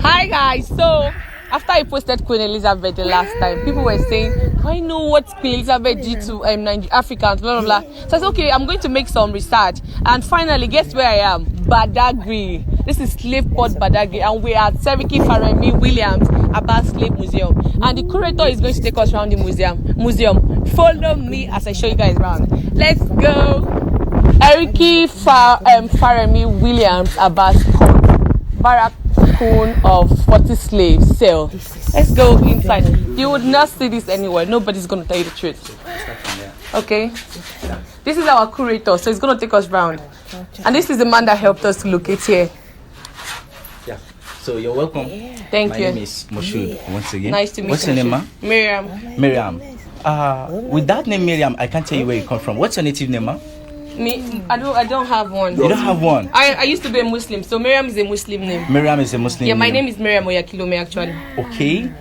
Hi guys, so after I posted Queen Elizabeth the last time, people were saying, I know what Queen Elizabeth did to Africans, blah blah blah. So I said, okay, I'm going to make some research. And finally, guess where I am? Badagry. This is Slave Port Badagry, and we are at Seriki Faremi Williams Abbas Slave Museum. And the curator is going to take us around the museum. Follow me as I show you guys around. Let's go. Seriki Faremi Williams Abbas Barrack of 40 slaves sale. Let's go inside. You would not see this anywhere. Nobody's going to tell you the truth. Okay. This is our curator, so he's going to take us round. And this is the man that helped us to locate here. Yeah. So you're welcome. Thank you. My name is Moshood once again. Nice to meet you. What's your name, ma? Miriam. Miriam. With that name, Miriam, I can't tell you where you come from. What's your native name, ma? Me, I don't have one. You don't have one? I used to be a Muslim, so Miriam is a Muslim name. Miriam is a Muslim Yeah, my name. name is Miriam Oyakilome actually. Okay.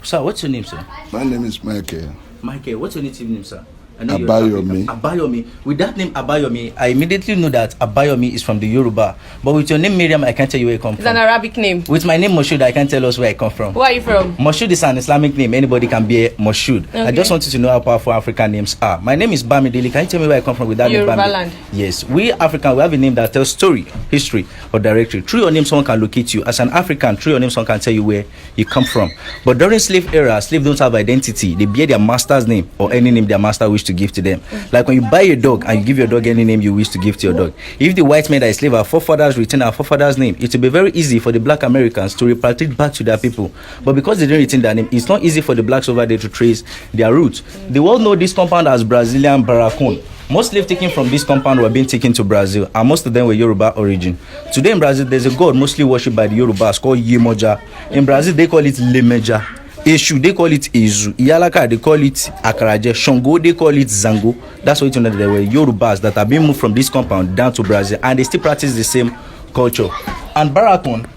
Sir, what's your name, sir? My name is Michael. Michael, what's your native name, sir? I know Abayomi. Abayomi. With that name Abayomi, I immediately know that Abayomi is from the Yoruba. But with your name Miriam, I can't tell you where you come It's from. an Arabic name. With my name Moshood, I can't tell us where I come from. Where are you from? Moshood is an Islamic name. Anybody can be a Moshood. Okay. I just wanted to know how powerful African names are. My name is Bamidele. Can you tell me where I come from with that name? Yoruba land. Yes. We African, we have a name that tells story, history, or directory. Through your name, someone can locate you. As an African, through your name, someone can tell you where you come from. But during slave era, slaves don't have identity. They bear their master's name or any name their master wish to give to them. Like when you buy a dog and you give your dog any name you wish to give to your dog. If the white men that is slave, our forefathers retain our forefathers' name, it will be very easy for the black Americans to repatriate back to their people. But because they didn't retain their name, it's not easy for the blacks over there to trace their roots. The world know this compound as Brazilian Barracão. Most slaves taken from this compound were being taken to Brazil, and most of them were Yoruba origin. Today in Brazil, there's a god mostly worshipped by the Yorubas called Yemoja. In Brazil, they call it Lemeja. Eshu, they call it Ezu. Iyalaka, they call it Akaraje. Shango, they call it Zango. That's what you know, there were Yorubas that have been moved from this compound down to Brazil, and they still practice the same culture. And Barracón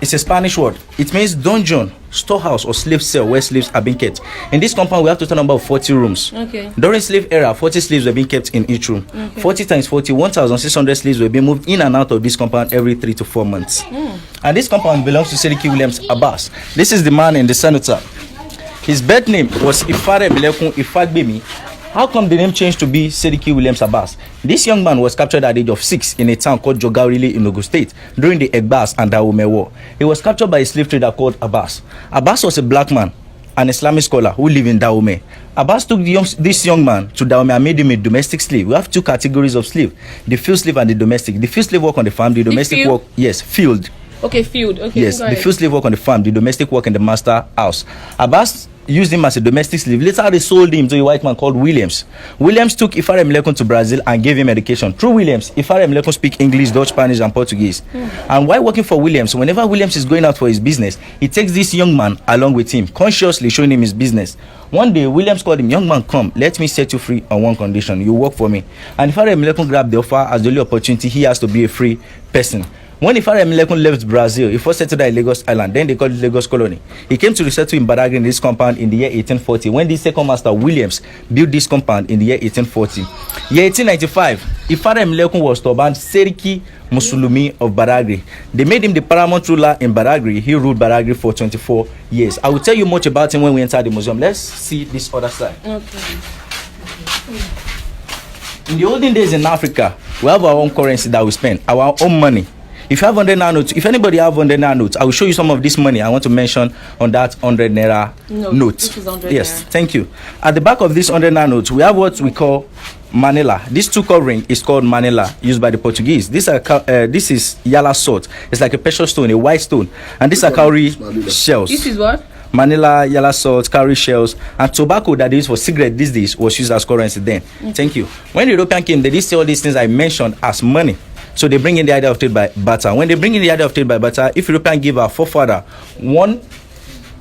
is a Spanish word. It means dungeon, storehouse, or slave cell where slaves are being kept. In this compound, we have a total number of 40 rooms. Okay. During slave era, 40 slaves were being kept in each room. Okay. 40 times 40, 1,600 slaves were being moved in and out of this compound every 3 to 4 months. And this compound belongs to Seriki Williams Abbas. This is the man in the senator. His birth name was Ifare Milekun Ifagbemi. How come the name changed to be Seriki Williams Abbas? This young man was captured at the age of 6 in a town called Jogarile in Ogun State during the Egbas and Dahomey War. He was captured by a slave trader called Abbas. Abbas was a black man, an Islamic scholar who lived in Dahomey. Abbas took this young man to Dahomey and made him a domestic slave. We have two categories of slave, the field slave and the domestic. The field slave work on the farm, the domestic work, yes, field. Okay, field. Okay. Yes, the field slave work on the farm, the domestic work in the master house. Abbas used him as a domestic slave. Later, they sold him to a white man called Williams. Williams took Ifare Milekun to Brazil and gave him education. Through Williams, Ifare Milekun speak English, Dutch, Spanish, and Portuguese. And while working for Williams, whenever Williams is going out for his business, he takes this young man along with him, consciously showing him his business. One day, Williams called him, "Young man, come, let me set you free on one condition. You work for me." And Ifare Milekun grabbed the offer as the only opportunity he has to be a free person. When Ifare Milekun left Brazil, he first settled at Lagos Island, then they called it Lagos Colony. He came to resettle in Badagry in this compound in the year 1840, when the second master Williams built this compound in the year 1840. Year 1895, Ifare Milekun was to ban Seriki Musulumi of Badagry. They made him the paramount ruler in Badagry. He ruled Badagry for 24 years. I will tell you much about him when we enter the museum. Let's see this other side. Okay. In the olden days in Africa, we have our own currency that we spend, our own money. If you have 100 naira notes, if anybody have 100 naira notes, I will show you some of this money I want to mention on that 100 naira note. This is 100 yes, naira. Thank you. At the back of this 100 naira notes, we have what we call Manila. This two covering is called Manila, used by the Portuguese. This is Yala salt. It's like a precious stone, a white stone, and these are cowrie shells. This is what? Manila, Yala salt, cowrie shells, and tobacco that is for cigarette these days was used as currency then. Thank you. When the European came, they did see all these things I mentioned as money. So they bring in the idea of trade by barter. When they bring in the idea of trade by barter, if European give our forefather one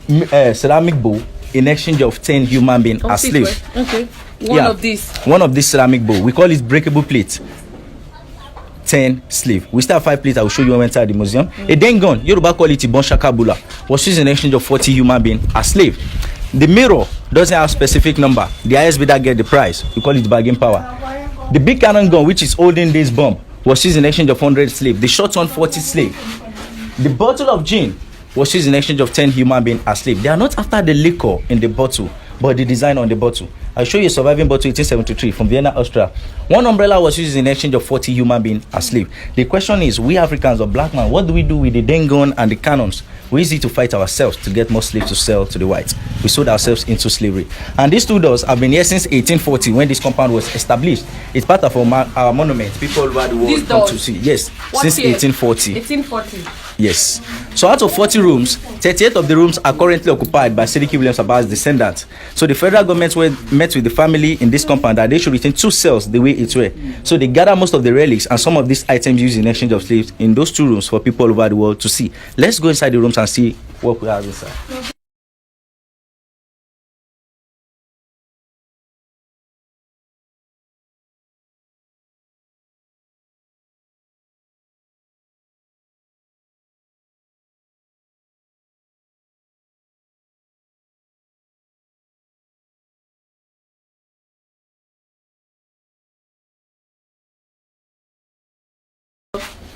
ceramic bowl in exchange of 10 human beings as slaves. Okay. One of these ceramic bowl. We call it breakable plate. 10 slave. We still have 5 plates I will show you when we enter the museum. A then gun, Yoruba call it Ibon Shakabula, was used in exchange of 40 human beings as slave. The mirror doesn't have specific number. The highest bidder get the price. We call it bargain power. The big cannon gun, which is olden days bomb, was used in exchange of 100 slaves. The short one, 40 slaves. The bottle of gin was used in exchange of 10 human beings as slaves. They are not after the liquor in the bottle, but the design on the bottle. I'll show you a surviving bottle 1873 from Vienna, Austria. One umbrella was used in exchange of 40 human beings as slaves. The question is, we Africans or black man, what do we do with the den gun and the cannons? We use it to fight ourselves to get more slaves to sell to the whites. We sold ourselves into slavery. And these two doors have been here since 1840 when this compound was established. It's part of our monument. People all over the world come to see. Yes, what since year? 1840. 1840. Yes. So out of 40 rooms, 38 of the rooms are currently occupied by Sidiki Williams Aba's descendants. So the federal government met with the family in this compound that they should retain 2 cells the way it were. So they gather most of the relics and some of these items used in exchange of slaves in those 2 rooms for people all over the world to see. Let's go inside the rooms and see what we have inside.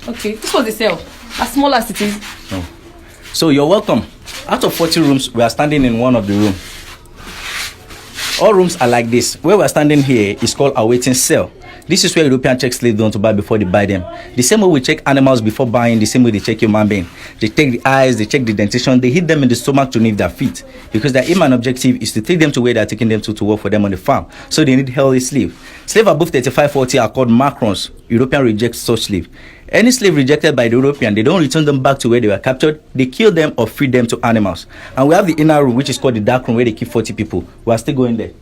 Okay, this was the cell. As small as it is. No. So you're welcome. Out of 40 rooms, we are standing in one of the rooms. All rooms are like this. Where we are standing here is called a waiting cell. This is where Europeans check slaves down to buy before they buy them. The same way we check animals before buying, the same way they check human being. They take the eyes, they check the dentition, they hit them in the stomach to nip their feet. Because their aim and objective is to take them to where they're taking them to work for them on the farm. So they need healthy slaves. Slaves above 35-40 are called macrons. Europeans reject such slaves. Any slave rejected by the European, they don't return them back to where they were captured. They kill them or feed them to animals. And we have the inner room, which is called the dark room, where they keep 40 people. We are still going there.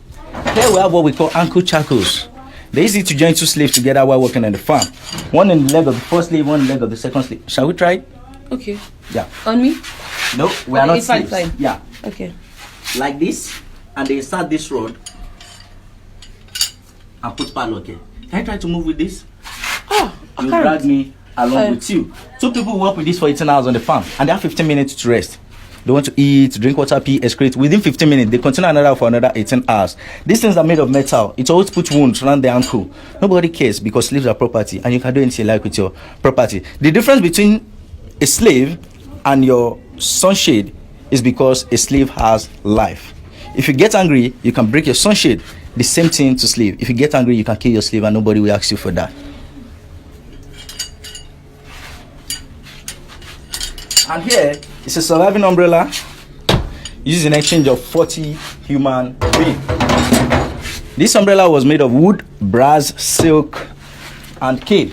Here we have what we call ankle shackles. They easy to join 2 slaves together while working on the farm. One in the leg of the first slave, one in the leg of the second slave. Shall we try it? Okay. Yeah. On me? No, we are not fine, slaves. fine. Yeah. Okay. Like this, and they insert this rod and put padlock here. Can I try to move with this? Oh, I You can't. drag me along with you. 2 people work with this for 18 hours on the farm, and they have 15 minutes to rest. They want to eat, drink water, pee, excrete. Within 15 minutes, they continue another for another 18 hours. These things are made of metal. It always puts wounds around the ankle. Nobody cares because slaves are property, and you can do anything you like with your property. The difference between a slave and your sunshade is because a slave has life. If you get angry, you can break your sunshade. The same thing to slave. If you get angry, you can kill your slave, and nobody will ask you for that. And here is a surviving umbrella used in exchange of 40 human beings. This umbrella was made of wood, brass, silk, and cane.